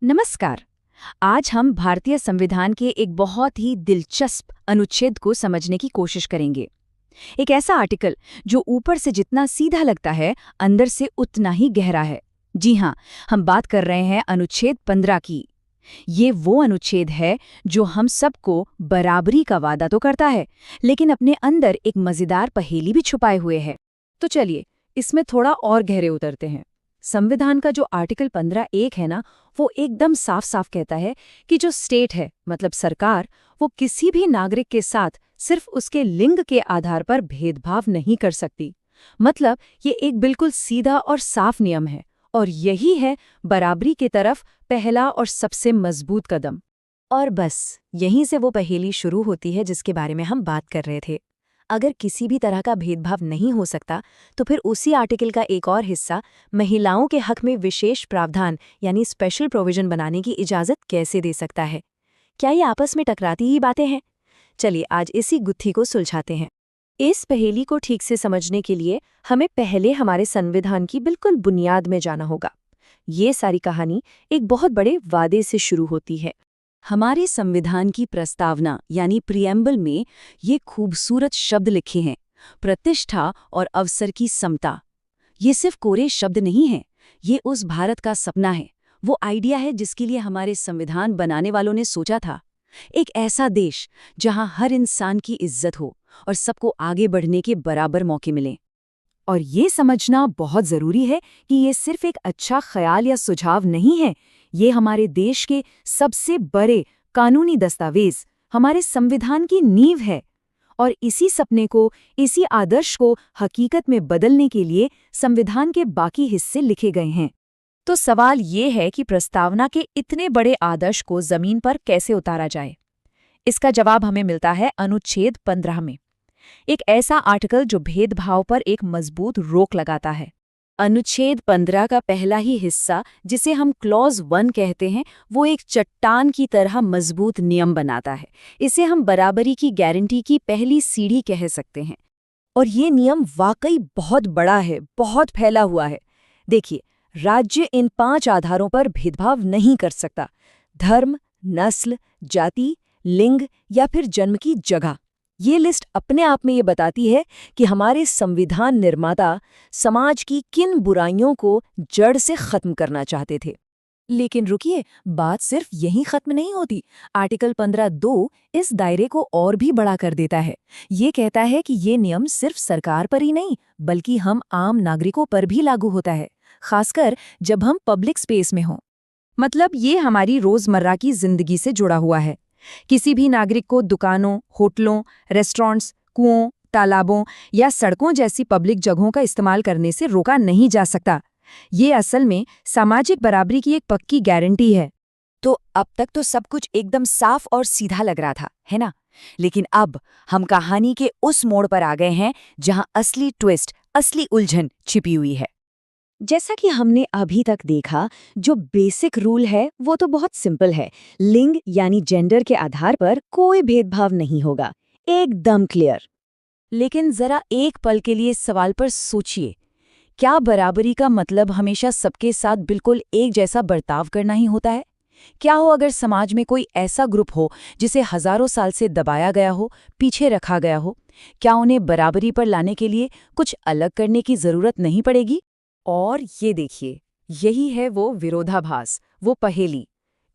नमस्कार। आज हम भारतीय संविधान के एक बहुत ही दिलचस्प अनुच्छेद को समझने की कोशिश करेंगे। एक ऐसा आर्टिकल जो ऊपर से जितना सीधा लगता है, अंदर से उतना ही गहरा है। जी हाँ, हम बात कर रहे हैं अनुच्छेद 15 की। ये वो अनुच्छेद है जो हम सबको बराबरी का वादा तो करता है, लेकिन अपने अंदर एक मजेदार पहेली भी छुपाए हुए है। तो चलिए, इसमें थोड़ा और गहरे उतरते हैं। संविधान का जो आर्टिकल 15(1) है ना, वो एकदम साफ साफ कहता है कि जो स्टेट है, मतलब सरकार, वो किसी भी नागरिक के साथ सिर्फ उसके लिंग के आधार पर भेदभाव नहीं कर सकती। मतलब ये एक बिल्कुल सीधा और साफ नियम है, और यही है बराबरी की तरफ पहला और सबसे मजबूत कदम। और बस यहीं से वो पहेली शुरू होती है जिसके बारे में हम बात कर रहे थे। अगर किसी भी तरह का भेदभाव नहीं हो सकता, तो फिर उसी आर्टिकल का एक और हिस्सा महिलाओं के हक में विशेष प्रावधान यानी स्पेशल प्रोविजन बनाने की इजाज़त कैसे दे सकता है? क्या ये आपस में टकराती ही बातें हैं? चलिए आज इसी गुत्थी को सुलझाते हैं। इस पहेली को ठीक से समझने के लिए हमें पहले हमारे संविधान की बिल्कुल बुनियाद में जाना होगा। ये सारी कहानी एक बहुत बड़े वादे से शुरू होती है। हमारे संविधान की प्रस्तावना यानी प्रिएम्बल में ये खूबसूरत शब्द लिखे हैं, प्रतिष्ठा और अवसर की समता। ये सिर्फ कोरे शब्द नहीं हैं, ये उस भारत का सपना है, वो आइडिया है जिसके लिए हमारे संविधान बनाने वालों ने सोचा था। एक ऐसा देश जहां हर इंसान की इज्जत हो और सबको आगे बढ़ने के बराबर मौके मिलें। और ये समझना बहुत जरूरी है कि ये सिर्फ एक अच्छा ख्याल या सुझाव नहीं है, ये हमारे देश के सबसे बड़े कानूनी दस्तावेज, हमारे संविधान की नींव है। और इसी सपने को, इसी आदर्श को हकीकत में बदलने के लिए संविधान के बाकी हिस्से लिखे गए हैं। तो सवाल ये है कि प्रस्तावना के इतने बड़े आदर्श को जमीन पर कैसे उतारा जाए। इसका जवाब हमें मिलता है अनुच्छेद 15 में। एक ऐसा आर्टिकल जो भेदभाव पर एक मजबूत रोक लगाता है। अनुच्छेद 15 का पहला ही हिस्सा, जिसे हम क्लॉज 1 कहते हैं, वो एक चट्टान की तरह मजबूत नियम बनाता है। इसे हम बराबरी की गारंटी की पहली सीढ़ी कह सकते हैं। और ये नियम वाकई बहुत बड़ा है, बहुत फैला हुआ है। देखिए, राज्य इन 5 आधारों पर भेदभाव नहीं कर सकता: धर्म, नस्ल, जाति, लिंग या फिर जन्म की जगह। ये लिस्ट अपने आप में ये बताती है कि हमारे संविधान निर्माता समाज की किन बुराइयों को जड़ से खत्म करना चाहते थे। लेकिन रुकिए, बात सिर्फ यहीं खत्म नहीं होती। आर्टिकल 15(2) इस दायरे को और भी बड़ा कर देता है। ये कहता है कि ये नियम सिर्फ सरकार पर ही नहीं, बल्कि हम आम नागरिकों पर भी लागू होता है, खासकर जब हम पब्लिक स्पेस में हों। मतलब ये हमारी रोजमर्रा की जिंदगी से जुड़ा हुआ है। किसी भी नागरिक को दुकानों, होटलों, रेस्टोरेंट्स, कुओं, तालाबों या सड़कों जैसी पब्लिक जगहों का इस्तेमाल करने से रोका नहीं जा सकता। ये असल में सामाजिक बराबरी की एक पक्की गारंटी है। तो अब तक तो सब कुछ एकदम साफ और सीधा लग रहा था, है ना? लेकिन अब हम कहानी के उस मोड़ पर आ गए हैं जहां असली ट्विस्ट, असली उलझन छिपी हुई है। जैसा कि हमने अभी तक देखा, जो बेसिक रूल है वो तो बहुत सिंपल है। लिंग यानी जेंडर के आधार पर कोई भेदभाव नहीं होगा, एकदम क्लियर। लेकिन जरा एक पल के लिए इस सवाल पर सोचिए, क्या बराबरी का मतलब हमेशा सबके साथ बिल्कुल एक जैसा बर्ताव करना ही होता है? क्या हो अगर समाज में कोई ऐसा ग्रुप हो जिसे हजारों साल से दबाया गया हो, पीछे रखा गया हो? क्या उन्हें बराबरी पर लाने के लिए कुछ अलग करने की जरूरत नहीं पड़ेगी? और ये देखिए, यही है वो विरोधाभास, वो पहेली।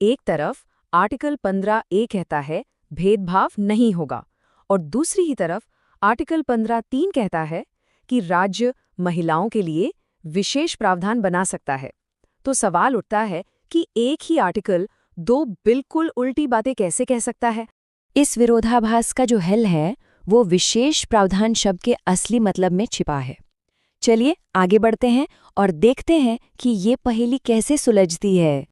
एक तरफ आर्टिकल 15(a) कहता है भेदभाव नहीं होगा, और दूसरी ही तरफ आर्टिकल 15(3) कहता है कि राज्य महिलाओं के लिए विशेष प्रावधान बना सकता है। तो सवाल उठता है कि एक ही आर्टिकल दो बिल्कुल उल्टी बातें कैसे कह सकता है? इस विरोधाभास का जो हल है, वो विशेष प्रावधान शब्द के असली मतलब में छिपा है। चलिए आगे बढ़ते हैं और देखते हैं कि ये पहेली कैसे सुलझती है।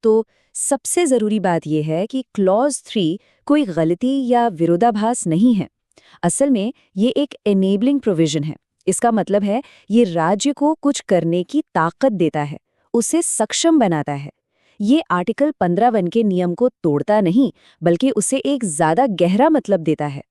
तो सबसे जरूरी बात यह है कि क्लॉज 3 कोई गलती या विरोधाभास नहीं है। असल में ये एक एनेबलिंग प्रोविजन है। इसका मतलब है ये राज्य को कुछ करने की ताकत देता है, उसे सक्षम बनाता है। ये आर्टिकल 15(1) के नियम को तोड़ता नहीं, बल्कि उसे एक ज्यादा गहरा मतलब देता है।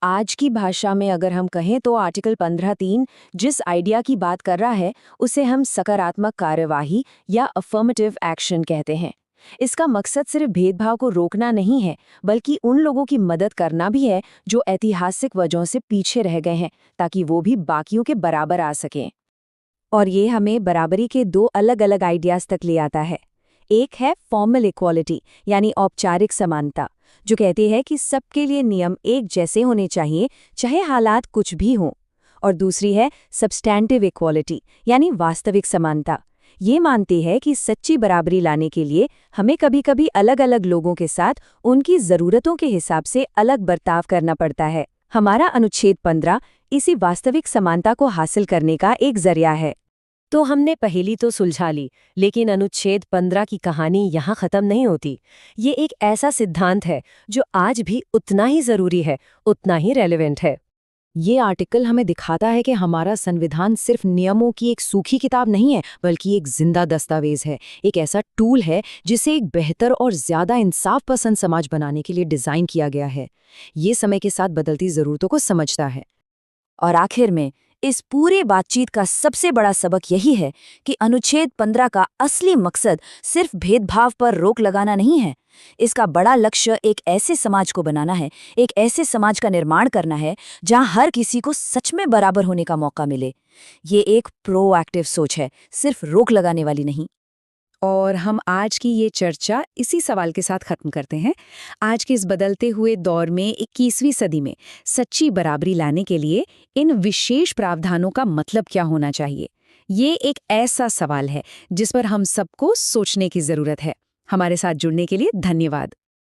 आज की भाषा में अगर हम कहें तो आर्टिकल 15(3) जिस आइडिया की बात कर रहा है, उसे हम सकारात्मक कार्यवाही या अफर्मेटिव एक्शन कहते हैं। इसका मकसद सिर्फ भेदभाव को रोकना नहीं है, बल्कि उन लोगों की मदद करना भी है जो ऐतिहासिक वजहों से पीछे रह गए हैं, ताकि वो भी बाकियों के बराबर आ सकें। और ये हमें बराबरी के दो अलग-अलग आइडियाज तक ले आता है। एक है फॉर्मल इक्वालिटी, यानी औपचारिक समानता, जो कहती है कि सबके लिए नियम एक जैसे होने चाहिए, चाहे हालात कुछ भी हों। और दूसरी है सब्सटैंटिव इक्वालिटी, यानी वास्तविक समानता। ये मानती है कि सच्ची बराबरी लाने के लिए हमें कभी-कभी अलग-अलग लोगों के साथ उनकी ज़रूरतों के हिसाब से अलग बर्ताव करना पड़ता है। हमारा अनुच्छेद 15 इसी वास्तविक समानता को हासिल करने का एक जरिया है। तो हमने पहेली तो सुलझा ली, लेकिन अनुच्छेद 15 की कहानी यहाँ खत्म नहीं होती। ये एक ऐसा सिद्धांत है जो आज भी उतना ही जरूरी है, उतना ही रेलेवेंट है। ये आर्टिकल हमें दिखाता है कि हमारा संविधान सिर्फ नियमों की एक सूखी किताब नहीं है, बल्कि एक जिंदा दस्तावेज है, एक ऐसा टूल है जिसे एक बेहतर और ज्यादा इंसाफ पसंद समाज बनाने के लिए डिजाइन किया गया है। ये समय के साथ बदलती जरूरतों को समझता है। और आखिर में इस पूरे बातचीत का सबसे बड़ा सबक यही है कि अनुच्छेद 15 का असली मकसद सिर्फ भेदभाव पर रोक लगाना नहीं है। इसका बड़ा लक्ष्य एक ऐसे समाज को बनाना है, एक ऐसे समाज का निर्माण करना है जहां हर किसी को सच में बराबर होने का मौका मिले। ये एक प्रोएक्टिव सोच है, सिर्फ रोक लगाने वाली नहीं। और हम आज की ये चर्चा इसी सवाल के साथ खत्म करते हैं। आज के इस बदलते हुए दौर में 21वीं सदी में सच्ची बराबरी लाने के लिए इन विशेष प्रावधानों का मतलब क्या होना चाहिए? ये एक ऐसा सवाल है जिस पर हम सबको सोचने की जरूरत है। हमारे साथ जुड़ने के लिए धन्यवाद।